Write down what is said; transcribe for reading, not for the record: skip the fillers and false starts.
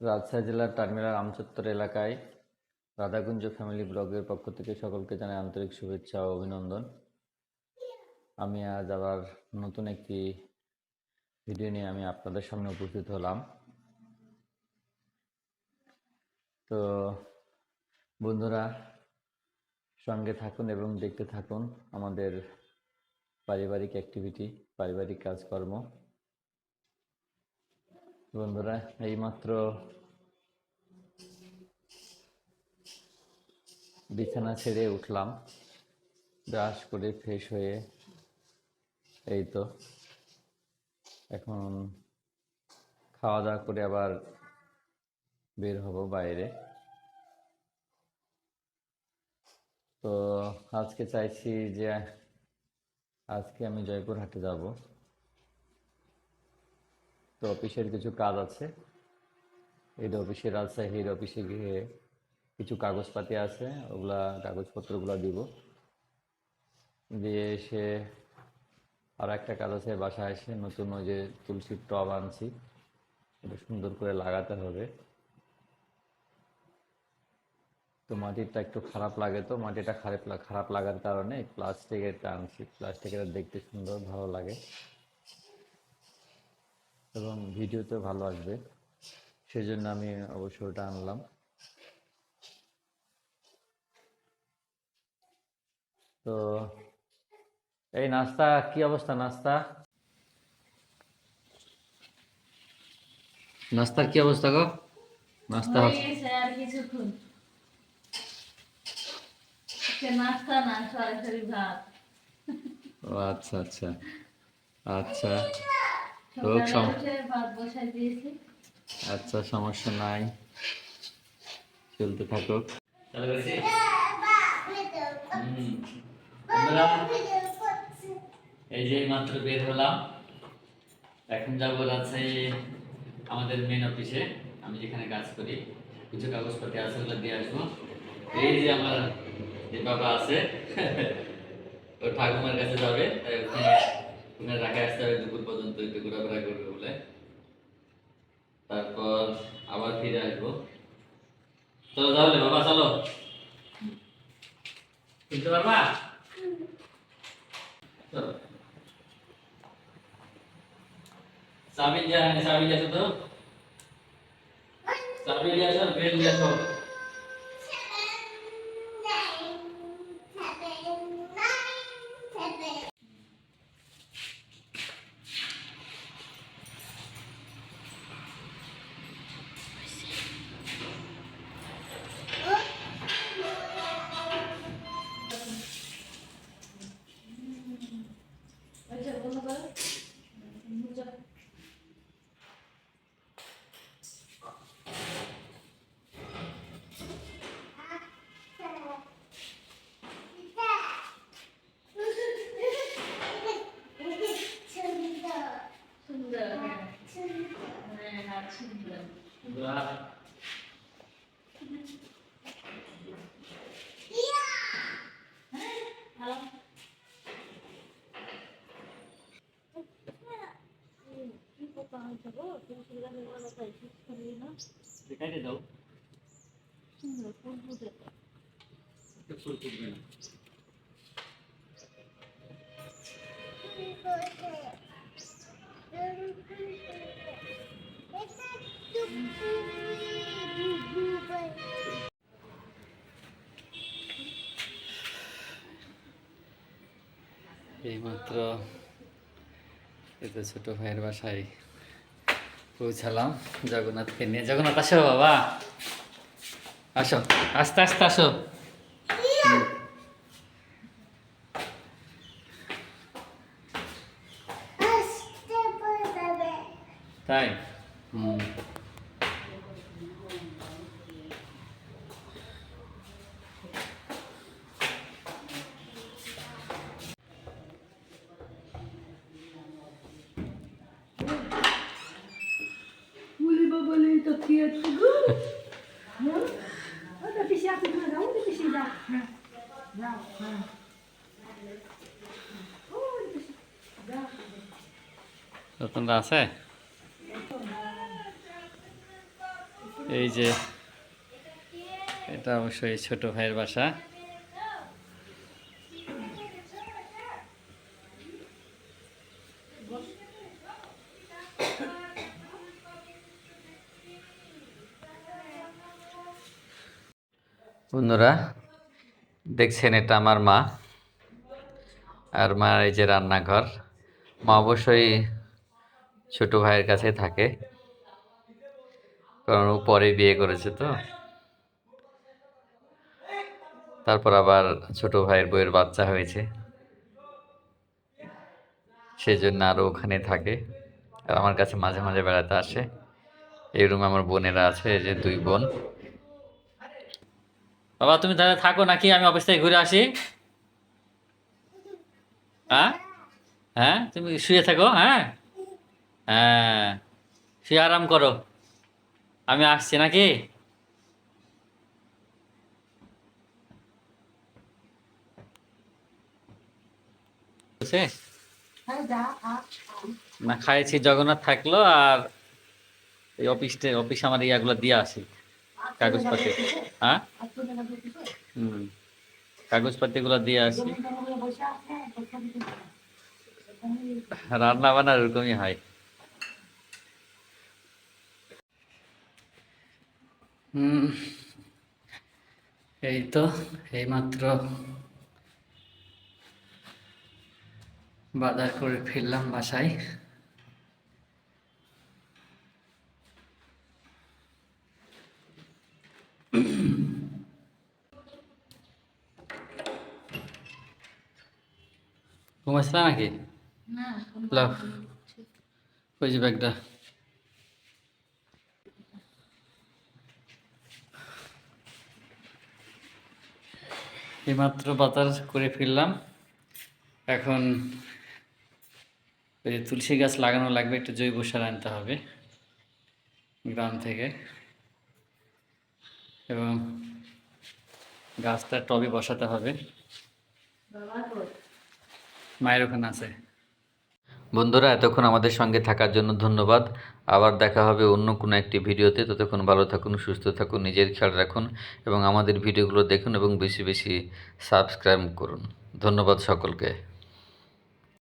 রাজশাহী জেলার টার্মিনাল আমচত্বর এলাকায় রাধাকুঞ্জ ফ্যামিলি ব্লগের পক্ষ থেকে সকলকে জানাই আন্তরিক শুভেচ্ছা ও অভিনন্দন। আমি আজ আবার নতুন একটি ভিডিও নিয়ে আমি আপনাদের সামনে উপস্থিত হলাম। তো বন্ধুরা, সঙ্গে থাকুন এবং দেখতে থাকুন আমাদের পারিবারিক অ্যাক্টিভিটি, পারিবারিক কাজকর্ম। বন্ধুরা, এইমাত্র বিছানা ছেড়ে উঠলাম, ব্রাশ করে ফ্রেশ হয়ে এই তো এখন খাওয়া দাওয়া করে আবার বের হব বাইরে। তো আজকে চাইছি যে আজকে আমি জয়পুরহাটে যাব। তো অফিসের কিছু কাজ আছে, হেড অফিসে, রাজশাহী হেড অফিসে গিয়ে কিছু কাগজপাতি আছে, ওগুলা কাগজপত্রগুলো দিব, দিয়ে এসে আর একটা কাজ আছে, বাসায় এসে নতুন ওই যে তুলসীর টব আনছি, এটা সুন্দর করে লাগাতে হবে। তো মাটিটা একটু খারাপ লাগে, তো মাটিটা খারাপ লাগার কারণে প্লাস্টিকের আনছি। প্লাস্টিকের দেখতে সুন্দর, ভালো লাগে এবং ভিডিওতে ভালো আসবে, সেই জন্য আমি অবশ্য ওটা আনলাম। তো এই নাস্তা কি অবস্থা? নাস্তার কি অবস্থা গো? নাস্তা আর কিছুক্ষণ নাস্তা না, সরাসরি ভাত। ও আচ্ছা আচ্ছা আচ্ছা, ভাত বসাই দিয়েছি। আচ্ছা, সমস্যা নাই, চলতে থাকুক। এই যে মাত্র বের হলাম, এখন যাবো রাজশাহী আমাদের মেন অফিসে, আমি যেখানে কাজ করি। কিছু কাগজপত্র আছে, ওগুলো দিয়ে আসবো। এই যে আমার যে বাবা আছে ও ঠাকুমার কাছে যাবে, তাই ওখানে রাখে আসতে হবে দুপুর পর্যন্ত, একটু ঘোরাফেরা করবে বলে, তারপর আবার ফিরে আসবো। চলো তাহলে বাবা, চলো, শুনতে পারবা? চলো, চাবি নিয়ে আসো, তো চাবি নিয়ে আসো, বেল নিয়ে আসো। দেখাই দাও, ফুল ফুটবে না। এইমাত্র এতে ছোট ভাইয়ের বাসায় পৌঁছালাম জগন্নাথকে নিয়ে। জগন্নাথ, আসো বাবা, আসো, আস্তে আস্তে আসো। তাই? হুম। রতনদা আছে? এই যে এটা অবশ্যই ছোট ভাইয়ের বাসা। বন্ধুরা দেখছেন, এটা আমার মা, আর মার এই যে রান্নাঘর। মা অবশ্যই ছোট ভাইয়ের কাছে থাকে, কারণ ও পরে বিয়ে করেছে তো। তারপর আবার ছোট ভাইয়ের বউয়ের বাচ্চা হয়েছে, সেই জন্য আরও ওখানে থাকে। আর আমার কাছে মাঝে মাঝে বেড়াতে আসে। এই রুমে আমার বোনেরা আছে, এই যে 2 বোন। বাবা তুমি তাহলে থাকো নাকি, আমি অফিস থেকে ঘুরে আসি? হ্যাঁ, হ্যাঁ তুমি শুয়ে থাকো। হ্যাঁ, হ্যাঁ শুয়ে আরাম করো, আমি আসছি নাকি? বুঝছে? না খাইছি, জগন্নাথ থাকলো, আর এই অফিস আমার ইয়াগুলো দিয়ে আসি, কাগজপাতি। হ্যাঁ, কাগজপাতিগুলো দিয়ে আসি। রান্না বান্না এরকমই হয়। এই তো এইমাত্র বাজার করে ফিরলাম বাসায়। ঘুমাইছিলা নাকি? না, লাভ ওই যে ব্যাগটা। এইমাত্র বাজার করে ফিরলাম। এখন ওই যে তুলসী গাছ লাগানো লাগবে, একটু জৈব সার আনতে হবে গ্রাম থেকে, এবং গাছটা টবে বসাতে হবে। মায়ের ওখানে আছে। বন্ধুরা এতক্ষণ আমাদের সঙ্গে থাকার জন্য ধন্যবাদ। আবার দেখা হবে অন্য কোনো একটি ভিডিওতে। ততক্ষণ ভালো থাকুন, সুস্থ থাকুন, নিজের খেয়াল রাখুন এবং আমাদের ভিডিওগুলো দেখুন এবং বেশি বেশি সাবস্ক্রাইব করুন। ধন্যবাদ সকলকে।